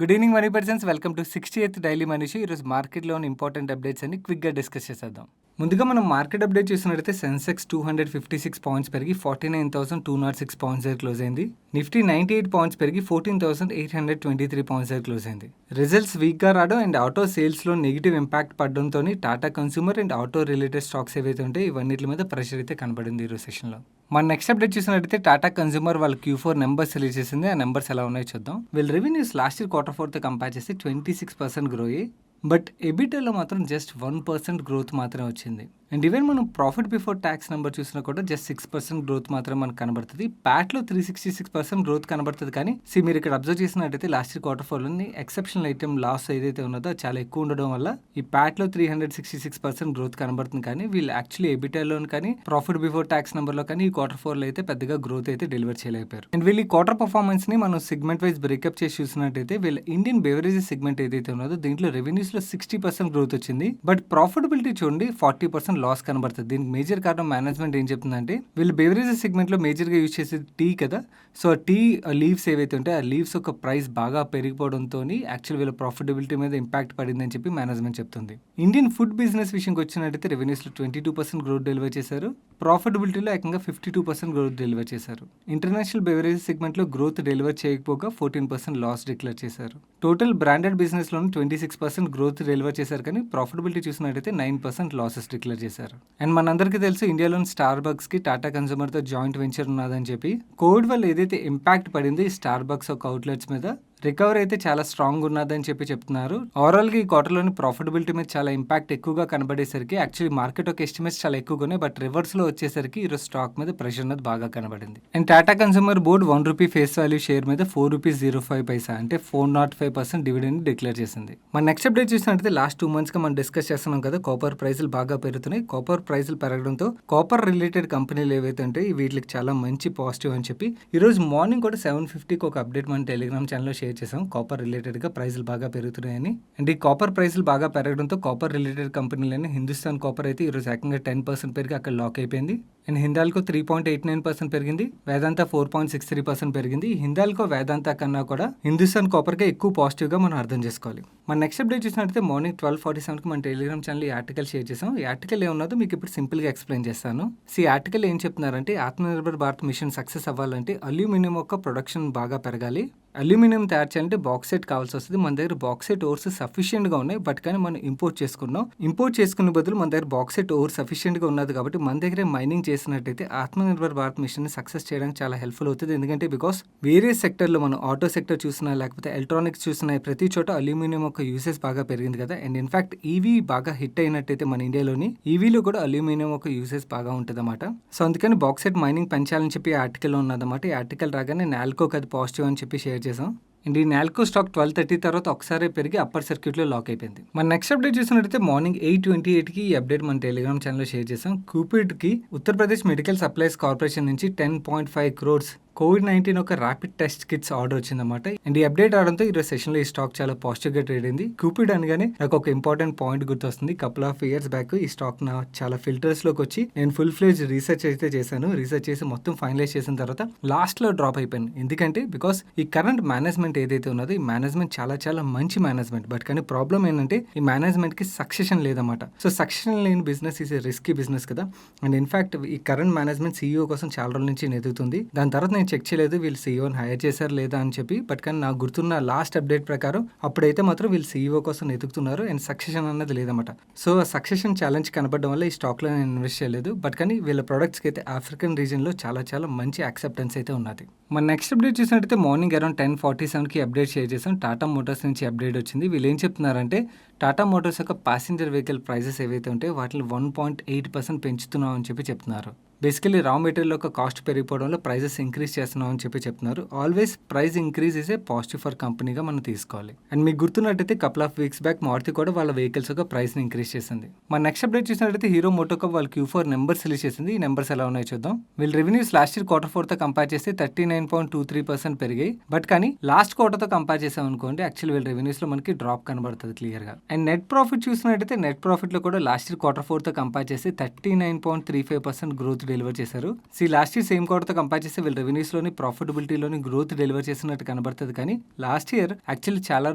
Good evening money persons, welcome to 68th daily Manish. ఈరోజు మార్కెట్లోని important updates అన్ని క్విక్గా discuss చేసేద్దాం. ముందుగా మనం మార్కెట్ అప్డేట్ చూసినట్లయితే సెన్సెక్స్ 256 పాయింట్స్ పెరిగి 49,206 పాయింట్స్ దగ్గర క్లోజ్ అయింది. నిఫ్టీ 98 పాయింట్స్ పెరిగి 14,823 పాయింట్స్ దగ్గర క్లోజ్ అయింది. రిజల్ట్స్ వీక్గా రావడం అండ్ ఆటో సేల్స్లో నెగిటివ్ ఇంపాక్ట్ పడడంతో Tata consumer and auto related stocks ఏవైతే ఉంటాయి ఇవన్నిటి మీద ప్రెషర్ అయితే కనబడింది ఈరోజు సెషన్లో. మన నెక్స్ట్ అప్డేట్ చూసినట్టయితే టాటా కన్స్యూమర్ వాళ్ళ Q4 నెంబర్స్ రిలీజ్ చేసింది. ఆ నెంబర్స్ ఎలా ఉన్నాయో చూద్దాం. వీళ్ళ రెవెన్యూస్ లాస్ట్ ఇయర్ Q4తో కంపేర్ చేసి 26% గ్రో అయ్యి, బట్ ఎబిటాలో మాత్రం జస్ట్ 1% గ్రోత్ మాత్రమే వచ్చింది. అండ్ ఈవెన్ మనం ప్రాఫిట్ బిఫోర్ ట్యాక్స్ నెంబర్ చూసినా కూడా జస్ట్ 6% గ్రోత్ మాత్రం మనకు కనబడుతుంది. ప్యాట్లో 366% గ్రోత్ కనబడుతుంది. కానీ మీరు ఇక్కడ అబ్జర్వ్ చేసినట్టయితే లాస్ట్ ఇయర్ Q4లోని ఎక్సెప్షనల్ ఐటమ్ లాస్ ఏదైతే ఉన్నదో చాలా ఎక్కువ ఉండడం వల్ల ఈ ప్యాట్లో 366% గ్రోత్ కనబడుతుంది. కానీ వీళ్ళు యాక్చువల్లీ ఎబిటాలోని కానీ ప్రాఫిట్ బిఫోర్ ట్యాక్స్ నెంబర్లో కానీ ఈ Q4లో అయితే పెద్దగా గ్రోత్ అయితే డెలివర్ చేయలేకపోయారు. అండ్ వీళ్ళు ఈ క్వార్టర్ పర్ఫార్మెన్స్ ని మనం సెగ్మెంట్ వైజ్ బ్రేకప్ చేసి చూసినట్టయితే వీళ్ళ ఇండియన్ బెవరేజెస్ సెగ్మెంట్ ఏదైతే ఉన్నదో దీంట్లో రెవెన్యూస్ లో 60% గ్రోత్ వచ్చింది. బట్ ప్రాఫిటబిలిటీ చూడండి 40% లాస్ కనబడుతుంది. దీనికి మేజర్ కారణం మేనేజ్మెంట్ ఏం చెప్తుందంటే వీళ్ళు బెవరేజెస్ సెగ్మెంట్ లో మేజర్ గా యూజ్ చేసేది టీ కదా. సో ఆ టీ లీవ్స్ ఏవైతే ఉంటాయి ఆ లీవ్స్ ఒక ప్రైస్ బాగా పెరిగిపోవడంతో యాక్చువల్ వీళ్ళ ప్రాఫిటబిలిటీ మీద ఇంపాక్ట్ పడిందని చెప్పి మేనేజ్మెంట్ చెప్తుంది. ఇండియన్ ఫుడ్ బిజినెస్ విషయంకి వచ్చినట్టయితే రెవెన్యూస్ లో 22% గ్రోత్ డెలివర్ చేశారు. ప్రాఫిటబిలిటీలో ఏకంగా 52% గ్రోత్ డెలివర్ చేశారు. ఇంటర్నేషనల్ బెవరేజెస్ సెగ్మెంట్ లో గ్రోత్ డెలివర్ చేయకపోగా 14% లాస్ డిక్లేర్ చేశారు. టోటల్ బ్రాండెడ్ బిజినెస్ లో 26% గ్రోత్ డెలివర్ చేశారు. కానీ ప్రాఫిటబిలిటీ చూసినట్టయితే 9% లాసెస్ డిక్లేర్ చేశారు. అండ్ మనందరికీ తెలుసు ఇండియాలోని స్టార్ బక్స్ కి టాటా కన్స్యూమర్ తో జాయింట్ వెంచర్ ఉన్నదని చెప్పి కోవిడ్ వల్ల ఏదైతే ఇంపాక్ట్ పడింది ఈ స్టార్ బక్స్ ఒక అవుట్లెట్స్ మీద రికవరీ అయితే చాలా స్ట్రాంగ్ ఉన్నదని చెప్పి చెప్తున్నారు. ఓవరాల్ గా ఈ క్వార్టర్లోని ప్రాఫిటబిలిటీ మీద చాలా ఇంపాక్ట్ ఎక్కువగా కనబడేసరికి యాక్చువల్లీ మార్కెట్ ఒక ఎస్టిమేట్స్ చాలా ఎక్కువగా ఉన్నాయి. బట్ రివర్స్ లో వచ్చేసరికి ఈరోజు స్టాక్ మీద ప్రెషర్ అనేది బాగా కనబడింది. And Tata consumer board ₹1 face value share మీద ₹4.05 అంటే 405% డివిడెండ్ డిక్లేర్ చేసింది. మన నెక్స్ట్ అప్డేట్ చూసినట్టయితే లాస్ట్ 2 months గా మనం డిస్కస్ చేస్తున్నాం కదా, కాపర్ ప్రైసులు బాగా పెరుగుతున్నాయి. కాపర్ ప్రైసులు పెరగడంతో కాపర్ రిలేటెడ్ కంపెనీలు ఏవైతే ఉంటాయి వీటికి చాలా మంచి పాజిటివ్ అని చెప్పి ఈ రోజు మార్నింగ్ కూడా 7:50కి ఒక అప్డేట్ మన టెలిగ్రామ్ ఛానల్లో షేర్ చేసాం. కాపర్ రిలేటెడ్ గా ప్రైసులు బాగా పెరుగుతున్నాయని. అండ్ ఈ కాపర్ ప్రైసులు బాగా పెరగడంతో కాపర్ రిలేటెడ్ కంపెనీలని హిందుస్థాన్ కాపర్ అయితే ఈరోజు ఏకంగా 10% పెరిగి అక్కడ లాక్ అయిపోయింది. అండ్ హిందాల్కో 3.89% పెరిగింది. వేదాంత 4.63% పెరిగింది. హిందాల్కో వేదాంత కన్నా కూడా హిందుస్థాన్ కాపర్ కే ఎక్కువ పాజిటివ్ గా మనం అర్థం చేసుకోవాలి. మన నెక్స్ట్ అప్డేట్ చూసినట్టయితే మార్నింగ్ 12:47కి మన టెలిగ్రామ్ ఛానల్ ఈ ఆర్టికల్ షేర్ చేసాం. ఈ ఆర్టికల్ ఏమున్నదో మీకు ఇప్పుడు సింపుల్ గా ఎక్స్ప్లెయిన్ చేస్తాను. ఈ ఆర్టికల్ ఏం చెప్తున్నారంటే ఆత్మనిర్భర్ భారత్ మిషన్ సక్సెస్ అవ్వాలంటే అల్యూమినియం యొక్క ప్రొడక్షన్ బాగా పెరగాలి. అల్యూమినియం తయారు చేయాలంటే బాక్సైట్ కావాల్సి వస్తుంది. మన దగ్గర బాక్సైట్ ఓర్స్ సఫిషియెంట్ గా ఉన్నాయి. బట్ కానీ మనం ఇంపోర్ట్ చేసుకున్నాం. ఇంపోర్ట్ చేసుకునే బదులు మన దగ్గర బాక్సైట్ ఓర్ సఫిషియెంట్ గా ఉన్నది కాబట్టి మన దగ్గరే మైనింగ్ చేసినట్టయితే ఆత్మనిర్భర్ భారత్ మిషన్ ని సక్సెస్ చేయడానికి చాలా హెల్ప్ఫుల్ అవుతుంది. ఎందుకంటే బికాస్ వేరే సెక్టర్ లో మనం ఆటో సెక్టర్ చూసినా లేకపోతే ఎలక్ట్రానిక్స్ చూసినా ప్రతి చోట అల్యూమినియం యొక్క యూసేజ్ బాగా పెరిగింది కదా. అండ్ ఇన్ఫాక్ట్ ఈవీ బాగా హిట్ అయినట్టయితే మన ఇండియాలోని ఈవీలో కూడా అల్యూమినియం ఒక యూసేజ్ బాగా ఉంటుంది అన్నమాట. సో అందుకని బాక్సైట్ మైనింగ్ పెంచాలని చెప్పి ఆర్టికల్ ఉన్నదన్నమాట. ఈ ఆర్టికల్ రాగానే నాల్కోకి అది పాజిటివ్ అని చెప్పి షేర్ చేసాం. అండ్ ఈ నాల్కో స్టాక్ 12:30 తర్వాత ఒకసారి పెరిగి అప్పర్ సర్క్యూట్ లో లాక్ అయిపోయింది. మన నెక్స్ట్ అప్డేట్ చూసినట్టయితే మార్నింగ్ 8:28కి ఈ అప్డేట్ మన టెలిగ్రామ్ ఛానల్లో షేర్ చేసాం. క్యూపిడ్ కి ఉత్తరప్రదేశ్ మెడికల్ సప్లైస్ కార్పొరేషన్ నుంచి 10.5 crores COVID-19 ఒక ర్యాపిడ్ టెస్ట్ కిట్స్ ఆర్డర్ వచ్చిందన్నమాట. అండ్ ఈ అప్డేట్ రావడంతో ఈరోజు సెషన్ లో ఈ స్టాక్ చాలా పాజిటివ్ గా ట్రేడ్ అయింది. క్యూపిడ్ అనగానే నాకు ఒక ఇంపార్టెంట్ పాయింట్ గుర్తొస్తుంది. కపుల్ ఆఫ్ ఇయర్స్ బ్యాక్ ఈ స్టాక్ నా చాలా ఫిల్టర్స్ లోకి వచ్చి నేను ఫుల్ ఫ్లెజ్ రీసెర్చ్ అయితే చేశాను. రీసెర్చ్ చేసి మొత్తం ఫైనలైజ్ చేసిన తర్వాత లాస్ట్ లో డ్రాప్ అయిపోయాను. ఎందుకంటే బికాస్ ఈ కరెంట్ మేనేజ్మెంట్ ఏదైతే ఉన్నదో ఈ మేనేజ్మెంట్ చాలా చాలా మంచి మేనేజ్మెంట్. బట్ కానీ ప్రాబ్లం ఏంటంటే ఈ మేనేజ్మెంట్ కి సక్సెషన్ లేదన్నమాట. సో సక్సెషన్ లేని బిజినెస్ ఈజ్ రిస్కీ బిజినెస్ కదా. అండ్ ఇన్ఫాక్ట్ ఈ కరెంట్ మేనేజ్మెంట్ CEO కోసం చాలా రోజుల నుంచి ఎదుగుతుంది. దాని తర్వాత నేను చెక్ చేయలేదు వీళ్ళు CEOని హైర్ చేశారు లేదా అని చెప్పి. బట్ కానీ నాకు గుర్తున్న లాస్ట్ అప్డేట్ ప్రకారం అప్పుడైతే మాత్రం వీళ్ళు CEO కోసం ఎదుగుతున్నారు. అండ్ సక్సెషన్ అన్నది లేదన్నమాట. సో ఆ సక్సెషన్ ఛాలెంజ్ కనబడడం వల్ల ఈ స్టాక్ లో నేను ఇన్వెస్ట్ చేయలేదు. బట్ కానీ వీళ్ళ ప్రొడక్ట్స్కి అయితే ఆఫ్రికన్ రీజన్ లో చాలా చాలా మంచి యాక్సెప్టెన్స్ అయితే ఉన్నది. మన నెక్స్ట్ అప్డేట్ చూసినట్టయితే మార్నింగ్ అరౌండ్ 10:47కి అప్డేట్ షేర్ చేసాం. టాటా మోటార్స్ నుంచి అప్డేట్ వచ్చింది. వీళ్ళు ఏం చెప్తున్నారంటే టాటా మోటార్స్ యొక్క ప్యాసింజర్ వెహికల్ ప్రైజెస్ ఏవైతే ఉంటాయో వాటిని 1.8% పెంచుతున్నాం అని చెప్పి చెప్తున్నారు. బేసికలీ రా మెటీరియల్ యొక్క కాస్ట్ పెరిగిపోవడంలో ప్రైజెస్ ఇంక్రీజ్ చేస్తున్నాం అని చెప్పి చెప్తున్నారు. Always price increase is a positive for కంపెనీగా మనం తీసుకోవాలి. అండ్ మీకు గుర్తున్నట్టయితే couple of weeks back Maruti కూడా వాళ్ళ వెహికల్స్ యొక్క ప్రైస్ ని ఇంక్రీజ్ చేసింది. మన నెక్స్ట్ అప్డేట్ చూసినట్టయితే హీరో మోటోకార్ప్ వాళ్ళ Q4 నెంబర్స్ రిలీజ్ చేసింది. ఈ నెంబర్స్ ఎలా ఉన్నాయో చూద్దాం. వీళ్ళ రెవెన్యూస్ లాస్ట్ ఇయర్ Q4తో కంపేర్ చేస్తే 39.23% పెరిగాయి. బట్ కానీ లాస్ట్ క్వార్టర్తో కంపేర్ చేసాం అనుకోండి యాక్చువల్ వీళ్ళ రెవెన్యూస్ లో మనకి డ్రాప్ కనబడుతుంది క్లియర్ గా. అండ్ నెట్ ప్రాఫిట్ చూసినట్టయితే నెట్ ప్రాఫిట్ లో కూడా లాస్ట్ ఇయర్ Q4తో కంపేర్ చేస్తే 39.35% గ్రోత్ డెలివర్ చేశారు. లాస్ట్ ఇయర్ సేమ్ క్వార్టర్తో కంపేర్ చేస్తే వీళ్ళ రెవెన్యూస్లోని ప్రాఫిటబిలిటీలోని గ్రోత్ డెలివర్ చేసినట్టు కనబడుతుంది. కానీ లాస్ట్ ఇయర్ యాక్చువల్లీ చాలా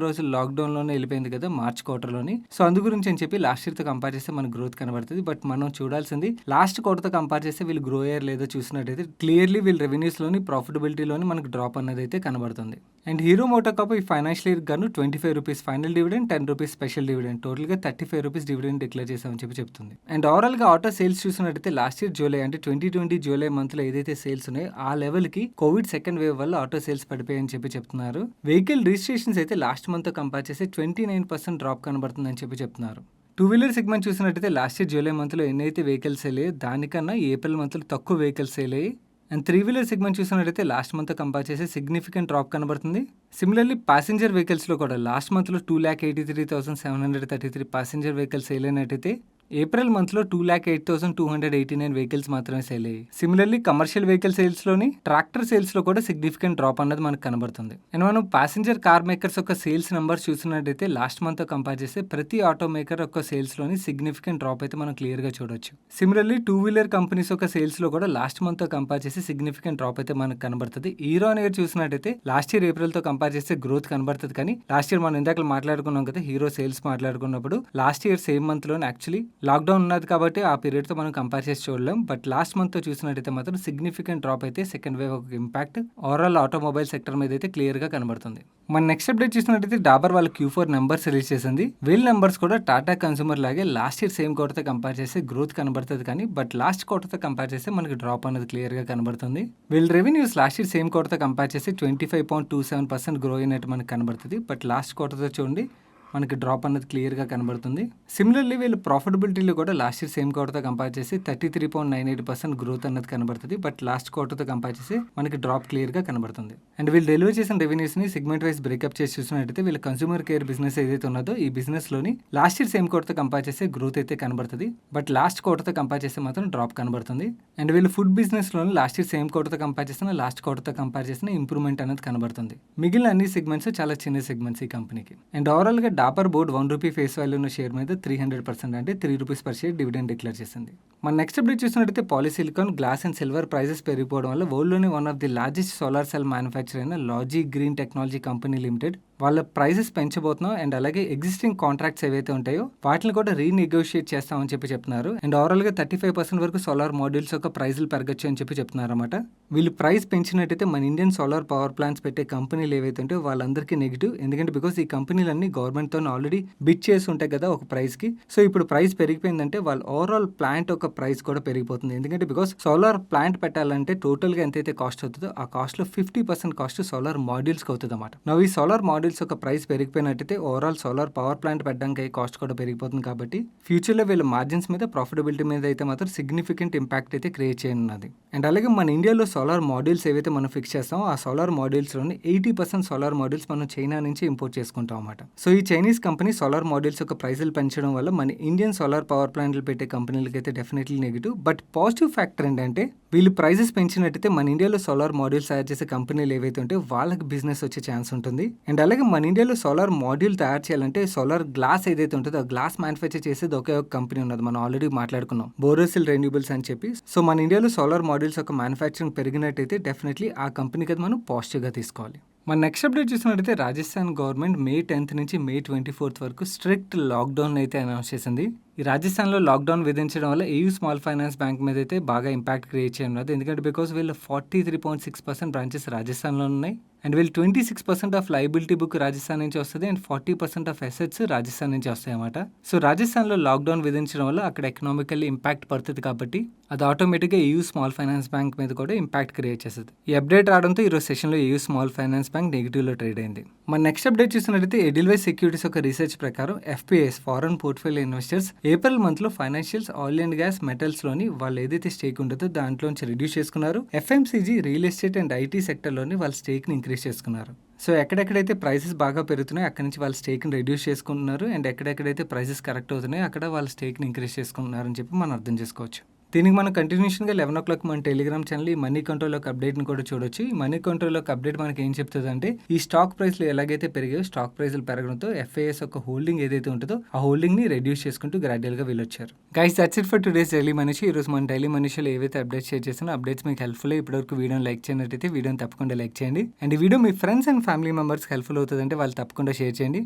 రోజులు లాక్డౌన్లోనే వెళ్ళిపోయింది కదా మార్చ్ క్వార్టర్లోని. సో అందు గురించి అని చెప్పి లాస్ట్ ఇయర్తో కంపేర్ చేస్తే మనకు గ్రోత్ కనబడుతుంది. బట్ మనం చూడాల్సింది లాస్ట్ క్వార్టర్తో కంపేర్ చేస్తే వీళ్ళు గ్రో అయ్యారు లేదో చూసినట్టయితే క్లియర్లీ వీళ్ళ రెవెన్యూస్లోని ప్రాఫిటబిలిటీలోని మనకు డ్రాప్ అన్నది అయితే కనబడుతుంది. అండ్ హీరో మోటోకార్ప్ ఈ ఫైనాన్షియల్ ఇయర్ గాను 25 rupees final dividend, 10 rupees special dividend, టోటల్గా 35 రూపీస్ డివిడెండ్ డిక్లేర్ చేసామని చెప్పి చెప్తుంది. అండ్ ఓవరాల్గా ఆటో సేల్స్ చూసినట్టయితే లాస్ట్ ఇయర్ జూలై అంటే 2020 జూలై మంత్లో ఏదైతే సేల్స్ ఉన్నాయో ఆ లెవెల్కి కోవిడ్ సెకండ్ వేవ్ వల్ల ఆటో సేల్స్ పడిపోయాయని చెప్పి చెప్తున్నారు. వెహికల్ రిజిస్ట్రేషన్స్ అయితే లాస్ట్ మంత్తో కంపేర్ చేస్తే 29% డ్రాప్ కనబడుతుందని చెప్పి చెప్తున్నారు. టూ వీలర్ సెగ్మెంట్ చూసినట్టయితే లాస్ట్ ఇయర్ జూలై మంత్లో ఎన్నైతే వెహికల్స్ సేల్ అయ్యాయో దానికన్నా ఏప్రిల్ మంత్లో తక్కువ వెహికల్స్ సేల్ అయ్యాయి. అండ్ త్రీ వీలర్ సెగ్మెంట్ చూసినట్టయితే లాస్ట్ మంత్ కంపేర్ చేసి సిగ్నిఫికెంట్ డ్రాప్ కనబడుతుంది. సిమిలర్లీ ప్యాసింజర్ వెహికల్స్లో కూడా లాస్ట్ మంత్లో 2,83,733 ప్యాసింజర్ వెహికల్స్ సేల్ అయినట్టయితే ఏప్రిల్ మంత్లో 2,08,289 వెహికల్స్ మాత్రమే సేల్ అయ్యాయి. సిమిలర్లీ కమర్షియల్ వెహికల్ సేల్స్లోని ట్రాక్టర్ సేల్స్లో కూడా సిగ్నిఫికెంట్ డ్రాప్ అన్నది మనకు కనబడుతుంది. అండ్ మనం ప్యాసింజర్ కార్ మేకర్స్ యొక్క సేల్స్ నెంబర్స్ చూసినట్టయితే లాస్ట్ మంత్ కంపేర్ చేస్తే ప్రతి ఆటో మేకర్ యొక్క సేల్స్లోని సిగ్నిఫికెంట్ డ్రాప్ అయితే మనం క్లియర్గా చూడొచ్చు. సిమిలర్లీ టూ వీలర్ కంపెనీస్ యొక్క సేల్స్లో కూడా లాస్ట్ మంత్ కంపేర్ చేసి సిగ్నిఫికెంట్ డ్రాప్ అయితే మనకు కనబడుతుంది. హీరో ఇయర్ చూసినట్టయితే లాస్ట్ ఇయర్ ఏప్రిల్తో కంపేర్ చేస్తే గ్రోత్ కనబడుతుంది. కానీ లాస్ట్ ఇయర్ మనం ఇందాక మాట్లాడుకున్నాం కదా హీరో సేల్స్ మాట్లాడుకున్నప్పుడు లాస్ట్ ఇయర్ సేమ్ మంత్లోనే యాక్చువల్లీ లాక్డౌన్ ఉన్నది కాబట్టి ఆ పీరియడ్తో మనం కంపేర్ చేసి చూడలేం. బట్ లాస్ట్ మంత్తో చూసినట్టయితే మాత్రం సిగ్నిఫికెంట్ డ్రాప్ అయితే సెకండ్ వేవ్ ఒక ఇంపాక్ట్ ఓవరాల్ ఆటోమొబైల్ సెక్టర్ మీద అయితే క్లియర్గా కనబడుతుంది. మన నెక్స్ట్ అప్డేట్ చూసినట్టయితే డాబర్ వాళ్ళ Q4 నెంబర్స్ రిలీజ్ చేసింది. వీళ్ళ నెంబర్స్ కూడా టాటా కన్సూమర్ లాగే లాస్ట్ ఇయర్ సేమ్ క్వార్టర్తో కంపేర్ చేస్తే గ్రోత్ కనబడుతుంది. కానీ బట్ లాస్ట్ క్వార్టర్తో కంపేర్ చేస్తే మనకి డ్రాప్ అనేది క్లియర్గా కనబడుతుంది. వీళ్ళ రెవెన్యూస్ లాస్ట్ ఇయర్ సేమ్ క్వార్టర్తో కంపేర్ చేస్తే 25.27% గ్రో అయినట్టు మనకు కనబడుతుంది. బట్ లాస్ట్ క్వార్టర్తో చూడండి మనకి డ్రాప్ అనేది క్లియర్గా కనబడుతుంది. సిమిలర్లీ వీళ్ళు ప్రాఫిటబిలిటీలో కూడా లాస్ట్ ఇయర్ సేమ్ క్వార్టర్తో కంపేర్ చేసి 33.98% గ్రోత్ అనేది కనబడుతుంది. బట్ లాస్ట్ క్వార్టర్తో కంపేర్ చేసి మనకి డ్రాప్ క్లియర్గా కనబడుతుంది. అండ్ వీళ్ళు డెలివర్ చేసిన రెవెన్యూస్ని సెగ్మెంట్ వైజ్ బ్రేకప్ చేసి చూసినట్టయితే వీళ్ళ కన్సూమర్ కేర్ బిజినెస్ ఏదైతే ఉన్నదో ఈ బిజినెస్లోని లాస్ట్ ఇయర్ సేమ్ క్వార్టర్తో కంపేర్ చేస్తే గ్రోత్ అయితే కనబడుతుంది. బట్ లాస్ట్ క్వార్టర్తో కంపేర్ చేస్తే మాత్రం డ్రాప్ కనబడుతుంది. అండ్ వీళ్ళు ఫుడ్ బిజినెస్లోని లాస్ట్ ఇయర్ సేమ్ క్వార్టర్తో కంపేర్ చేసిన లాస్ట్ క్వార్టర్తో కంపేర్ చేసిన ఇంప్రూవ్మెంట్ అనేది కనబడుతుంది. మిగిలిన అన్ని సెగ్మెంట్స్ చాలా చిన్న సెగ్మెంట్స్ ఈ కంపెనీకి. అండ్ ఓవరాల్గా డాబర్ బోర్డ్ ₹1 ఫేస్ వాల్యూ ఉన్న షేర్ మీద 300% అంటే ₹3 పర్ షేర్ డివిడెండ్ డిక్లేర్ చేసింది. మన నెక్స్ట్ అప్డేట్ చూసినట్టయితే polysilicon, glass and silver prices పెరిగిపోవడం వల్ల వరల్డ్లోని one of the largest solar cell manufacture అయిన Longi green technology company limited వాళ్ళ ప్రైజెస్ పెంచబోతున్నాం. అండ్ అలాగే ఎగ్జిస్టింగ్ కాంట్రాక్ట్స్ ఏవైతే ఉంటాయో వాటిని కూడా రీనెగోషియేట్ చేస్తామని చెప్పి చెప్తున్నారు. అండ్ ఓవరాల్గా 35% వరకు సోలార్ మాడ్యూల్స్ యొక్క ప్రైజులు పెరగచ్చు అని చెప్పి చెప్తున్నారు అనమాట. వీళ్ళు ప్రైస్ పెంచినట్టయితే మన ఇండియన్ సోలార్ పవర్ ప్లాంట్స్ పెట్టే కంపెనీలు ఏవైతే ఉంటాయో వాళ్ళందరికీ నెగిటివ్. ఎందుకంటే బికాస్ ఈ కంపెనీలన్నీ గవర్నమెంట్తో ఆల్రెడీ బిడ్ చేసి ఉంటాయి కదా ఒక ప్రైస్కి. సో ఇప్పుడు ప్రైస్ పెరిగిపోయిందంటే వాళ్ళ ఓవరాల్ ప్లాంట్ యొక్క ప్రైస్ కూడా పెరిగిపోతుంది. ఎందుకంటే బికాస్ సోలార్ ప్లాంట్ పెట్టాలంటే టోటల్గా ఎంతైతే కాస్ట్ అవుతుందో ఆ కాస్ట్లో 50% కాస్ట్ సోలార్ మాడ్యూల్స్కి అవుతుంది అన్నమాట. నవ్వు ఈ సోలార్ మాడ్యూల్స్ ఒక ప్రైస్ పెరిగిపోయినట్టయితే ఓవరాల్ సోలార్ పవర్ ప్లాంట్ పెట్టడానికి కాస్ట్ కూడా పెరిగిపోతుంది. కాబట్టి ఫ్యూచర్లో వీళ్ళ మార్జిన్స్ మీద ప్రాఫిటబిలిటీ మీద అయితే మాత్రం సిగ్నిఫికెంట్ ఇంపాక్ట్ అయితే క్రియేట్ చేయనున్నది. అండ్ అలాగే మన ఇండియాలో సోలార్ మాడ్యూల్స్ ఏవైతే మనం ఫిక్స్ చేస్తామో ఆ సోలార్ మాడ్యూల్స్లోని 80% సోలార్ మాడ్యూల్స్ మనం చైనా నుంచి ఇంపోర్ట్ చేసుకుంటాం అన్నమాట. సో ఈ చైనీస్ కంపెనీ సోలార్ మాడ్యూల్స్ యొక్క ప్రైజులు పెంచడం వల్ల మన ఇండియన్ సోలార్ పవర్ ప్లాంట్లు పెట్టే కంపెనీలకి అయితే definitely negative. But positive factor ఏంటంటే వీళ్ళు ప్రైజెస్ పెంచినట్టయితే మన ఇండియాలో సోలార్ మాడ్యూల్స్ తయారు చేసే కంపెనీలు ఏవైతే ఉంటే వాళ్ళకి బిజినెస్ వచ్చే ఛాన్స్ ఉంటుంది. అండ్ అలాగే మన ఇండియాలో సోలార్ మాడ్యూల్ తయారు చేయాలంటే సోలార్ గ్లాస్ ఏదైతే ఉంటుందో ఆ గ్లాస్ మ్యానుఫ్యాక్చర్ చేసేది ఒకే ఒక కంపెనీ ఉన్నది. మనం ఆల్రెడీ మాట్లాడుకున్నాం బోరోసిల్ రెన్యూబుల్స్ అని చెప్పి. సో మన ఇండియాలో సోలార్ మాడ్యూల్స్ యొక్క మ్యానుఫ్యాక్చరింగ్ పెరిగినట్టయితే డెఫినెట్లీ ఆ కంపెనీకి అది మనం పాజిటివ్గా తీసుకోవాలి. మన నెక్స్ట్ అప్డేట్ చూసినట్టయితే రాజస్థాన్ గవర్నమెంట్ May 10th నుంచి May 24th వరకు స్ట్రిక్ట్ లాక్డౌన్ అయితే అనౌన్స్ చేసింది. ఈ రాజస్థాన్లో లాక్డౌన్ విధించడం వల్ల ఏయూ స్మాల్ ఫైనాన్స్ బ్యాంక్ మీద అయితే బాగా ఇంపాక్ట్ క్రియేట్ చేయనున్నది. ఎందుకంటే బికాస్ వీళ్ళు 43.6% బ్రాంచెస్ రాజస్థాన్లో ఉన్నాయి. అండ్ వీళ్ళు 26% ఆఫ్ లైబిలిటీ బుక్ రాజస్థాన్ నుంచి వస్తుంది. అండ్ 40% ఆఫ్ అసెట్స్ రాజస్థాన్ నుంచి వస్తాయి అన్నమాట. సో రాజస్థాన్లో లాక్డౌన్ విధించడం వల్ల అక్కడ ఎకనామికల్లీ ఇంపాక్ట్ పడుతుంది కాబట్టి అది ఆటోమేటిక్గా ఏయూ స్మాల్ ఫైనాన్స్ బ్యాంక్ మీద కూడా ఇంపాక్ట్ క్రియేట్ చేస్తుంది. ఈ అప్డేట్ రావడంతో ఈరోజు సెషన్లో ఏయూ స్మాల్ ఫైనాన్స్ బ్యాంక్ నెగిటివ్లో ట్రేడ్ అయింది. మన నెక్స్ట్ అప్డేట్ చూసినట్టయితే ఎడిల్వైస్ సెక్యూరిటీస్ యొక్క రీసెర్చ్ ప్రకారం FPIs foreign portfolio investors April మంత్లో ఫైనాన్షియల్స్, ఆయిల్ అండ్ గ్యాస్, మెటల్స్లోని వాళ్ళు ఏదైతే స్టేక్ ఉంటుందో దాంట్లోంచి రిడ్యూస్ చేసుకున్నారు. FMCG, real estate and IT సెక్టర్లోని వాళ్ళ స్టేక్ని ఇంక్రీజ్ చేసుకున్నారు. సో ఎక్కడెక్కడైతే ప్రైసెస్ బాగా పెరుగుతున్నాయో అక్కడ నుంచి వాళ్ళ స్టేక్ని రెడ్యూస్ చేసుకుంటున్నారు. అండ్ ఎక్కడెక్కడైతే ప్రైసెస్ కరెక్ట్ అవుతున్నాయో అక్కడ వాళ్ళ స్టేక్ని ఇంక్రీజ్ చేసుకుంటున్నారని చెప్పి మనం అర్థం చేసుకోవచ్చు. దీనికి మనం కంటిన్యూషన్గా 11 మన టెలిగ్రామ్ ఛానల్ ఈ మనీ కంట్రోల్ యొక్క అప్డేట్ని కూడా చూడొచ్చు. ఈ మనీ కంట్రోల్ యొక్క అప్డేట్ మనకి ఏం చెప్తుంది అంటే ఈ స్టాక్ ప్రైస్లు ఎలాగైతే పెరిగాయో స్టాక్ ప్రైస్లు పెరగడంతో FIS యొక్క హోల్డింగ్ ఏదైతే ఉంటుందో ఆ హోల్డింగ్ని రెడ్యూస్ చేసుకుంటూ గ్రాడ్యువల్గా వెళ్ళొచ్చారు. Guys that's it for today's daily Manishi. ఈరోజు మన డైలీ మనీషిలో ఏవైతే అప్డేట్స్ షేర్ చేసినా అప్డేట్స్ మీకు హెల్ప్ఫుల్. ఇప్పటివరకు వీడియోని లైక్ చేయనట్టయితే వీడియోని తప్పకుండా లైక్ చేయండి. అండ్ ఈ వీడియో మీ ఫ్రెండ్స్ అండ్ ఫ్యామిలీ మెంబర్స్కి హెల్ప్ఫుల్ అవుతుందంటే వాళ్ళు తప్పకుండా షేర్ చేయండి.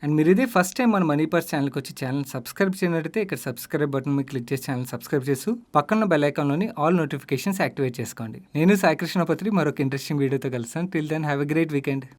అండ్ మీరు ఇదే ఫస్ట్ టైం మన మనీ పర్స్ ఛానల్కి వచ్చి ఛానల్ సబ్స్క్రైబ్ చేయనట్టయితే ఇక్కడ సబ్స్క్రైబ్ బటన్ మీద క్లిక్ చేసి ఛానల్ సబ్స్క్రైబ్ చేస్తూ పక్కన బెల్ ఐకాన్లోని ఆల్ నోటిఫికేషన్స్ యాక్టివేట్ చేసుకోండి. నేను సాయి కృష్ణపత్రి మరొక ఇంట్రెస్టింగ్ వీడియోతో కలుస్తాను. Till then have a great weekend.